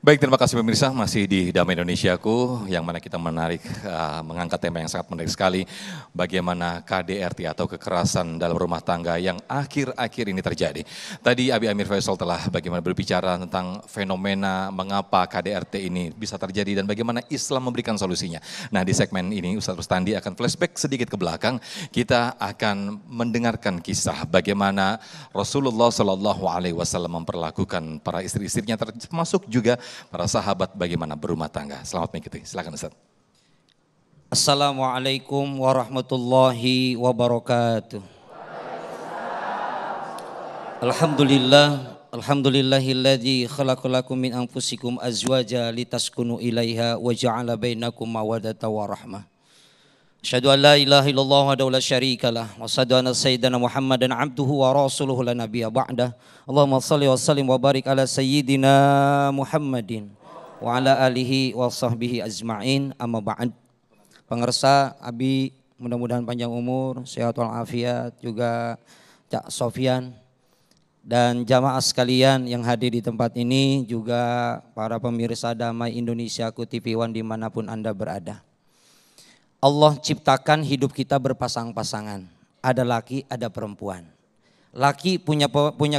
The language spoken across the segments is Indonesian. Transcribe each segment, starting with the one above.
Baik, terima kasih pemirsa, masih di Damai Indonesiaku, yang mana kita mengangkat tema yang sangat menarik sekali, bagaimana KDRT atau kekerasan dalam rumah tangga yang akhir-akhir ini terjadi. Tadi Abi Amir Faisal telah bagaimana berbicara tentang fenomena mengapa KDRT ini bisa terjadi dan bagaimana Islam memberikan solusinya. Nah, di segmen ini Ustaz Rustandi akan flashback sedikit ke belakang, kita akan mendengarkan kisah bagaimana Rasulullah SAW memperlakukan para istri-istrinya, termasuk juga para sahabat bagaimana berumah tangga. Selamat mengikuti, silakan Ustaz. Assalamualaikum warahmatullahi wabarakatuh. Alhamdulillahilladzi khalaqalakum min anfusikum azwaja litaskunu ilaiha wa ja'ala bainakum mawaddatan wa rahmah. Asyhadu an la ilaha illallah wahdahu la syarikalah wa asyhadu anna sayyidana Muhammadan abduhu wa rasuluhu la nabiyya ba'dah. Allahumma shalli wa sallim wa barik ala sayyidina Muhammadin wa ala alihi wa sahbihi ajma'in, amma ba'd. Pengersa Abi, mudah-mudahan panjang umur, sehat walafiat, juga Cak Sofyan dan jamaah sekalian yang hadir di tempat ini, juga para pemirsa Damai Indonesiaku TV One dimanapun Anda berada. Allah ciptakan hidup kita berpasang-pasangan, ada laki, ada perempuan. Laki punya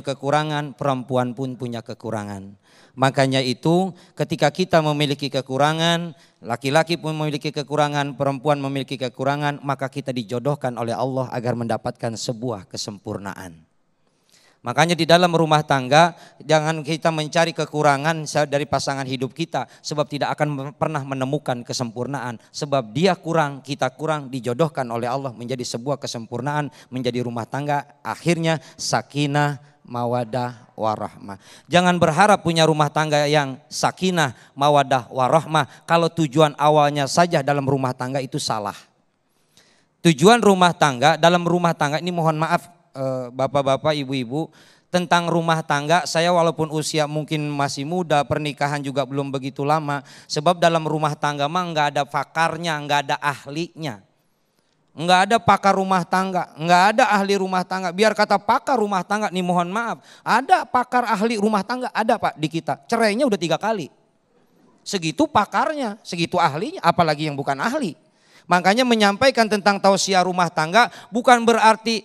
kekurangan, perempuan pun punya kekurangan. Makanya itu ketika kita memiliki kekurangan, laki-laki pun memiliki kekurangan, perempuan memiliki kekurangan, maka kita dijodohkan oleh Allah agar mendapatkan sebuah kesempurnaan. Makanya di dalam rumah tangga jangan kita mencari kekurangan dari pasangan hidup kita, sebab tidak akan pernah menemukan kesempurnaan. Sebab dia kurang, kita kurang, dijodohkan oleh Allah menjadi sebuah kesempurnaan, menjadi rumah tangga akhirnya sakinah, mawadah, warahmah. Jangan berharap punya rumah tangga yang sakinah, mawadah, warahmah kalau tujuan awalnya saja dalam rumah tangga itu salah. Tujuan rumah tangga, dalam rumah tangga ini mohon maaf bapak-bapak, ibu-ibu, tentang rumah tangga saya walaupun usia mungkin masih muda, pernikahan juga belum begitu lama, sebab dalam rumah tangga mah nggak ada pakarnya, nggak ada ahlinya, nggak ada pakar rumah tangga, nggak ada ahli rumah tangga. Biar kata pakar rumah tangga nih, mohon maaf, ada pakar ahli rumah tangga, ada Pak di kita, cerainya udah 3 kali, segitu pakarnya, segitu ahlinya, apalagi yang bukan ahli. Makanya menyampaikan tentang tausiah rumah tangga bukan berarti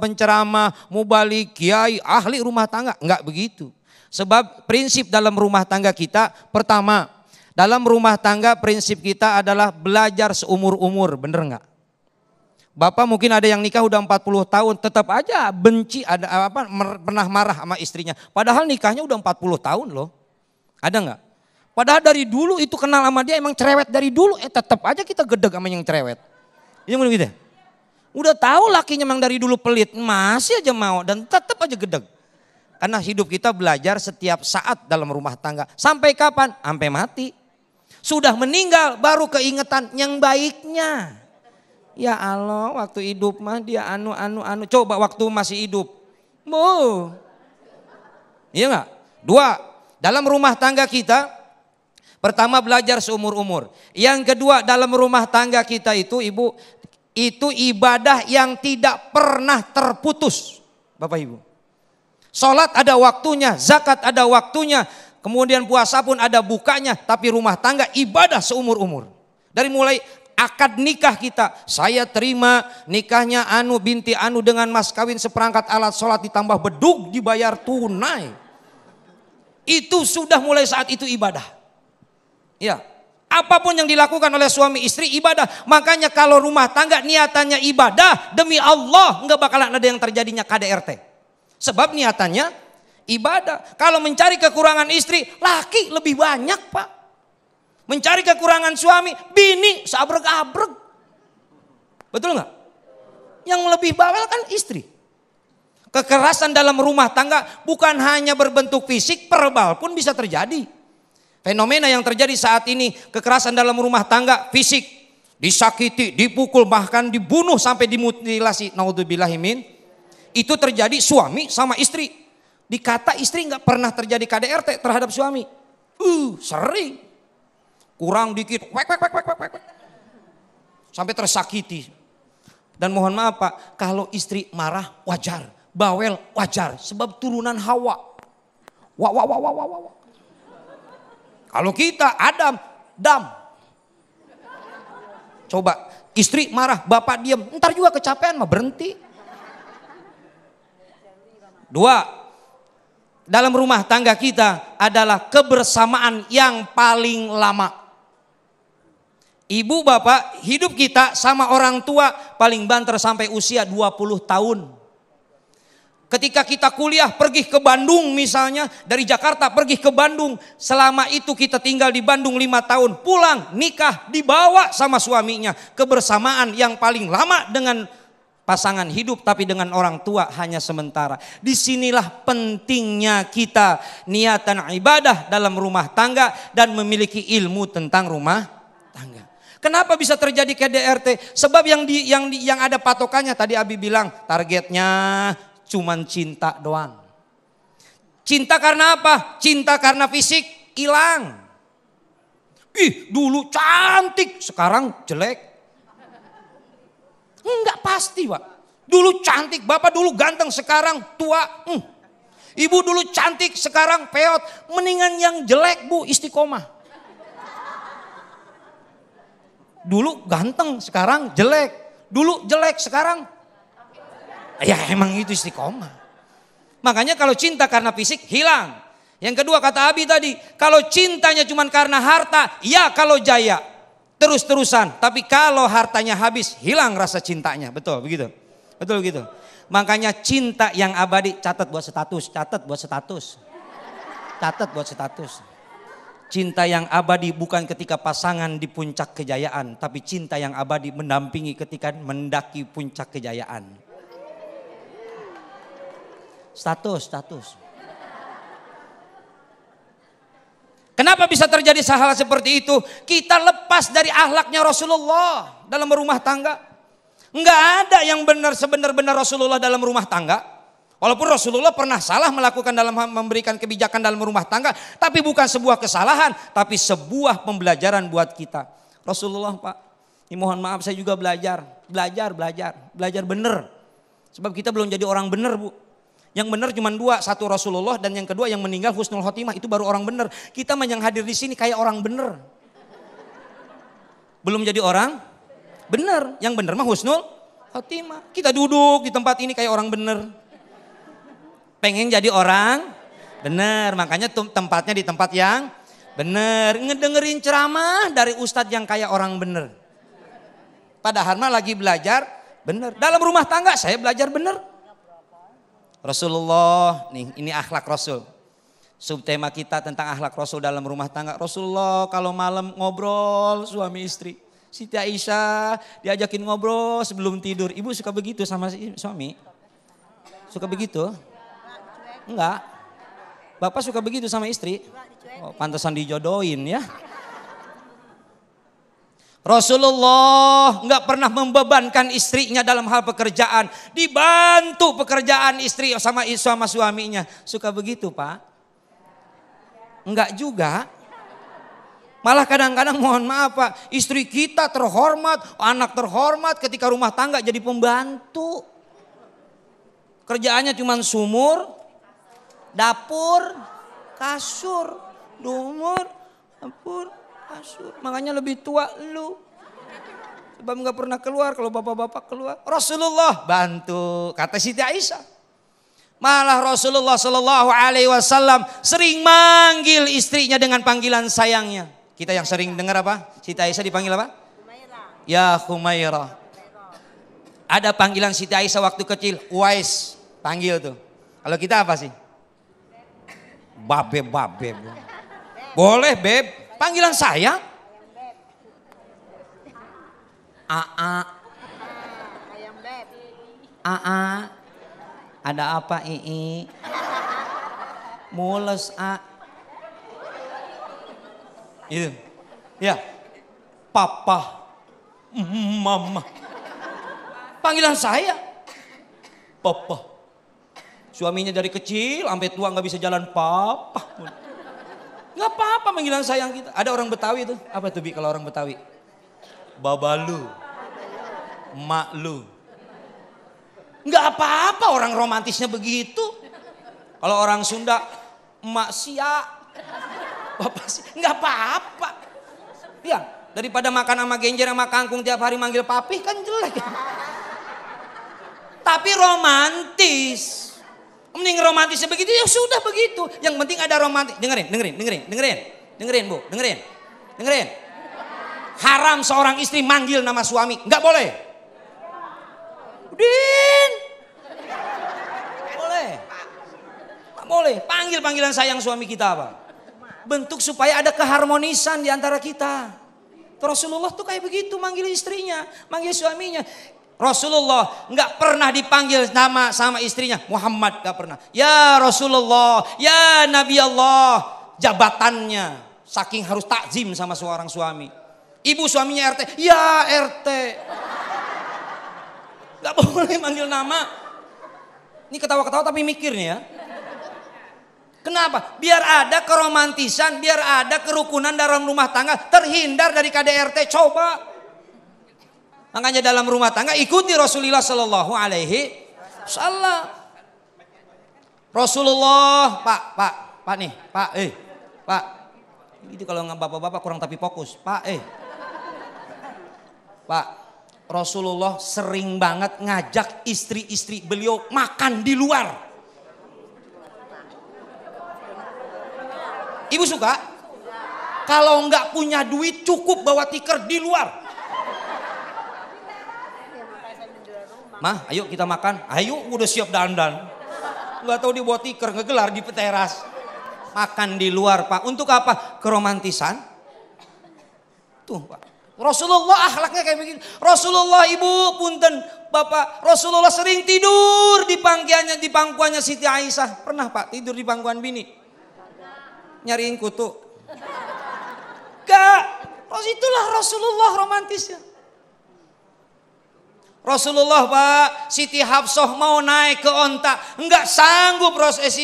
penceramah, mubalik, kiai, ahli rumah tangga. Enggak begitu. Sebab prinsip dalam rumah tangga kita, pertama, dalam rumah tangga prinsip kita adalah belajar seumur-umur, bener enggak? Bapak mungkin ada yang nikah udah 40 tahun tetap aja benci, pernah marah sama istrinya. Padahal nikahnya udah 40 tahun loh. Ada enggak? Padahal dari dulu itu kenal sama dia emang cerewet dari dulu, tetap aja kita gedeg sama yang cerewet. Iya begitu. Udah tahu lakinya emang dari dulu pelit, masih aja mau dan tetap aja gedeg. Karena hidup kita belajar setiap saat dalam rumah tangga. Sampai kapan? Sampai mati. Sudah meninggal baru keingetan yang baiknya. Ya Allah, waktu hidup mah dia anu. Coba waktu masih hidup. Iya enggak? 2, dalam rumah tangga kita pertama belajar seumur-umur. Yang kedua dalam rumah tangga kita itu ibu, itu ibadah yang tidak pernah terputus. Bapak ibu. Sholat ada waktunya, zakat ada waktunya, kemudian puasa pun ada bukanya. Tapi rumah tangga ibadah seumur-umur. Dari mulai akad nikah kita, saya terima nikahnya Anu binti Anu dengan mas kawin seperangkat alat sholat ditambah bedug dibayar tunai. Itu sudah mulai saat itu ibadah. Ya, apapun yang dilakukan oleh suami istri ibadah. Makanya kalau rumah tangga niatannya ibadah demi Allah, nggak bakalan ada yang terjadinya KDRT. Sebab niatannya ibadah. Kalau mencari kekurangan istri, laki lebih banyak Pak. Mencari kekurangan suami, bini seabrek-abrek. Betul nggak? Yang lebih bawel kan istri. Kekerasan dalam rumah tangga bukan hanya berbentuk fisik, verbal pun bisa terjadi. Fenomena yang terjadi saat ini, kekerasan dalam rumah tangga, fisik, disakiti, dipukul, bahkan dibunuh sampai dimutilasi. Naudzubillahimin. Itu terjadi suami sama istri. Dikata istri nggak pernah terjadi KDRT terhadap suami. Sering. Kurang dikit, wek. Sampai tersakiti. Dan mohon maaf Pak, kalau istri marah wajar, bawel wajar, sebab turunan Hawa. Wah. Kalau kita Adam, dam. Coba istri marah, bapak diam, ntar juga kecapean mah berhenti. 2, dalam rumah tangga kita adalah kebersamaan yang paling lama. Ibu bapak hidup kita sama orang tua paling banter sampai usia 20 tahun. Ketika kita kuliah pergi ke Bandung misalnya, dari Jakarta pergi ke Bandung, selama itu kita tinggal di Bandung 5 tahun, pulang nikah dibawa sama suaminya. Kebersamaan yang paling lama dengan pasangan hidup, tapi dengan orang tua hanya sementara. Disinilah pentingnya kita niatan ibadah dalam rumah tangga dan memiliki ilmu tentang rumah tangga. Kenapa bisa terjadi KDRT? Sebab yang ada patokannya tadi Abi bilang, targetnya cuman cinta doang. Cinta karena apa? Cinta karena fisik hilang. Ih, dulu cantik, sekarang jelek. Enggak pasti, Pak. Dulu cantik, bapak dulu ganteng, sekarang tua. Ibu dulu cantik, sekarang peot. Mendingan yang jelek, Bu, istiqomah. Dulu ganteng, sekarang jelek. Dulu jelek, sekarang ya emang itu istiqomah. Makanya kalau cinta karena fisik hilang. Yang kedua kata Abi tadi, kalau cintanya cuma karena harta, ya kalau jaya terus-terusan. Tapi kalau hartanya habis, hilang rasa cintanya. Betul begitu? Betul begitu. Makanya cinta yang abadi, catat buat status, catat buat status. Catat buat status. Cinta yang abadi bukan ketika pasangan di puncak kejayaan, tapi cinta yang abadi mendampingi ketika mendaki puncak kejayaan. Status. Kenapa bisa terjadi hal seperti itu? Kita lepas dari akhlaknya Rasulullah dalam rumah tangga. Enggak ada yang benar sebenar-benar Rasulullah dalam rumah tangga. Walaupun Rasulullah pernah salah melakukan dalam memberikan kebijakan dalam rumah tangga, tapi bukan sebuah kesalahan, tapi sebuah pembelajaran buat kita. Rasulullah, Pak, ini mohon maaf saya juga belajar benar. Sebab kita belum jadi orang benar, Bu. Yang benar cuma 2, satu Rasulullah dan yang kedua yang meninggal husnul khotimah, itu baru orang benar. Kita yang hadir di sini kayak orang benar. Belum jadi orang benar, yang benar mah husnul khotimah. Kita duduk di tempat ini kayak orang benar. Pengen jadi orang benar, makanya tempatnya di tempat yang benar. Ngedengerin ceramah dari ustadz yang kayak orang benar. Padahal mah lagi belajar benar. Dalam rumah tangga saya belajar benar. Rasulullah, nih ini akhlak Rasul. Subtema kita tentang akhlak Rasul dalam rumah tangga. Rasulullah kalau malam ngobrol suami istri. Siti Aisyah diajakin ngobrol sebelum tidur. Ibu suka begitu sama suami? Suka begitu? Enggak. Bapak suka begitu sama istri? Oh, pantesan dijodohin ya. Rasulullah nggak pernah membebankan istrinya dalam hal pekerjaan, dibantu pekerjaan istri sama suaminya. Suka begitu, Pak? Enggak juga. Malah kadang-kadang mohon maaf, Pak, istri kita terhormat, anak terhormat, ketika rumah tangga jadi pembantu. Kerjaannya cuma sumur, dapur, kasur, dapur, kasur. Makanya lebih tua lu. Sebab nggak pernah keluar, kalau bapak-bapak keluar. Rasulullah bantu, kata Siti Aisyah. Malah Rasulullah Shallallahu Alaihi Wasallam sering manggil istrinya dengan panggilan sayangnya. Kita yang sering dengar apa? Siti Aisyah dipanggil apa? Humairah. Ya Humairah. Ada panggilan Siti Aisyah waktu kecil, Uwais panggil tuh. Kalau kita apa sih? Babe. Boleh beb. Panggilan saya Aa. Aa. Ada apa Ii? Mules A. Itu. Ya. Papa. Mama. Panggilan saya Papa. Suaminya dari kecil sampai tua nggak bisa jalan papa. Nggak apa-apa panggilan sayang kita. Ada orang Betawi itu. Apa tuh Bi kalau orang Betawi? Babalu. Mak lu. Nggak apa-apa orang romantisnya begitu. Kalau orang Sunda, emak sia. Bapak sih nggak apa-apa. Ya, daripada makan sama genjer sama kangkung tiap hari manggil papi kan jelek. Tapi romantis. Mending romantisnya begitu, ya sudah begitu. Yang penting ada romantis. Dengerin Bu, dengerin. Haram seorang istri manggil nama suami, nggak boleh. Udin, nggak boleh. Panggil panggilan sayang suami kita apa? Bentuk supaya ada keharmonisan di antara kita. Rasulullah tuh kayak begitu manggil istrinya, manggil suaminya. Rasulullah nggak pernah dipanggil nama sama istrinya Muhammad, nggak pernah. Ya Rasulullah, ya Nabi Allah, jabatannya saking harus takzim sama seorang suami. Ibu suaminya RT, ya RT. Nggak boleh manggil nama. Ini ketawa-ketawa tapi mikir nih ya. Kenapa? Biar ada keromantisan, biar ada kerukunan dalam rumah tangga, terhindar dari KDRT. Coba. Makanya dalam rumah tangga ikuti Rasulullah Sallallahu Alaihi Wasallam. Rasulullah, Pak nih, Pak. Itu kalau nggak bapak-bapak kurang tapi fokus, Pak. Rasulullah sering banget ngajak istri-istri beliau makan di luar. Ibu suka? Kalau nggak punya duit cukup bawa tikar di luar. Mah, ayo kita makan. Ayo, udah siap dandan. Gak tahu dia bawa tikar ngegelar di teras. Makan di luar, Pak. Untuk apa? Keromantisan. Tuh, Pak. Rasulullah akhlaknya kayak begini. Rasulullah, Ibu, punten, Bapak. Rasulullah sering tidur di pangkuannya Siti Aisyah. Pernah, Pak, tidur di pangkuan bini? Nyariin kutu. Gak. Itulah Rasulullah romantisnya. Rasulullah, Pak, Siti Hafsah mau naik ke onta, enggak sanggup Siti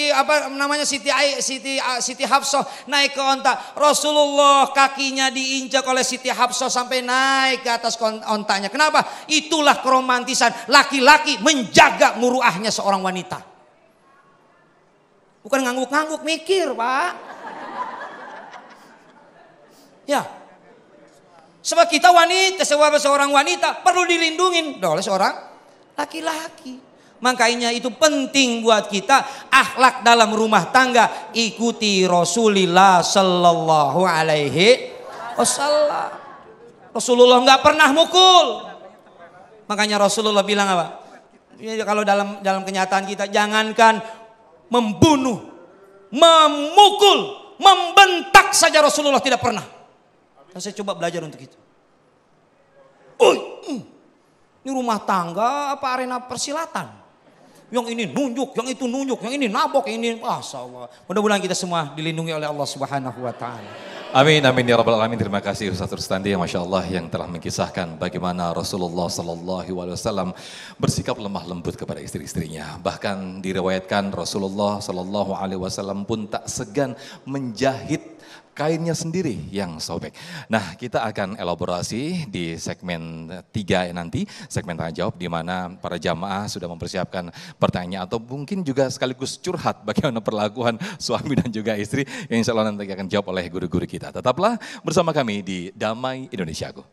Hafsah naik ke onta. Rasulullah kakinya diinjak oleh Siti Hafsah sampai naik ke atas ontanya. Kenapa? Itulah keromantisan laki-laki menjaga muruahnya seorang wanita. Bukan ngangguk-ngangguk, mikir, Pak. Ya. Sebab kita wanita, seorang wanita perlu dilindungin oleh seorang laki-laki. Makanya itu penting buat kita akhlak dalam rumah tangga. Ikuti Rasulullah Sallallahu Alaihi Wasallam. Rasulullah nggak pernah mukul. Makanya Rasulullah bilang apa? Kalau dalam kenyataan kita jangankan membunuh, memukul, membentak saja Rasulullah tidak pernah. Saya coba belajar untuk itu. Ini rumah tangga apa arena persilatan? Yang ini nunjuk, yang itu nunjuk, yang ini nabok, yang ini, Masya Allah. Mudah-mudahan kita semua dilindungi oleh Allah Subhanahu Wa Taala. Amin, amin ya rabbal alamin. Terima kasih Ustaz Rustandi, Masya Allah, yang telah mengisahkan bagaimana Rasulullah Sallallahu Alaihi Wasallam bersikap lemah lembut kepada istri-istrinya. Bahkan diriwayatkan Rasulullah Sallallahu Alaihi Wasallam pun tak segan menjahit kainnya sendiri yang sobek. Nah, kita akan elaborasi di segmen 3 nanti, segmen tanya jawab, di mana para jamaah sudah mempersiapkan pertanyaan atau mungkin juga sekaligus curhat bagaimana perlakuan suami dan juga istri yang insya Allah nanti akan dijawab oleh guru-guru kita. Tetaplah bersama kami di Damai Indonesiaku.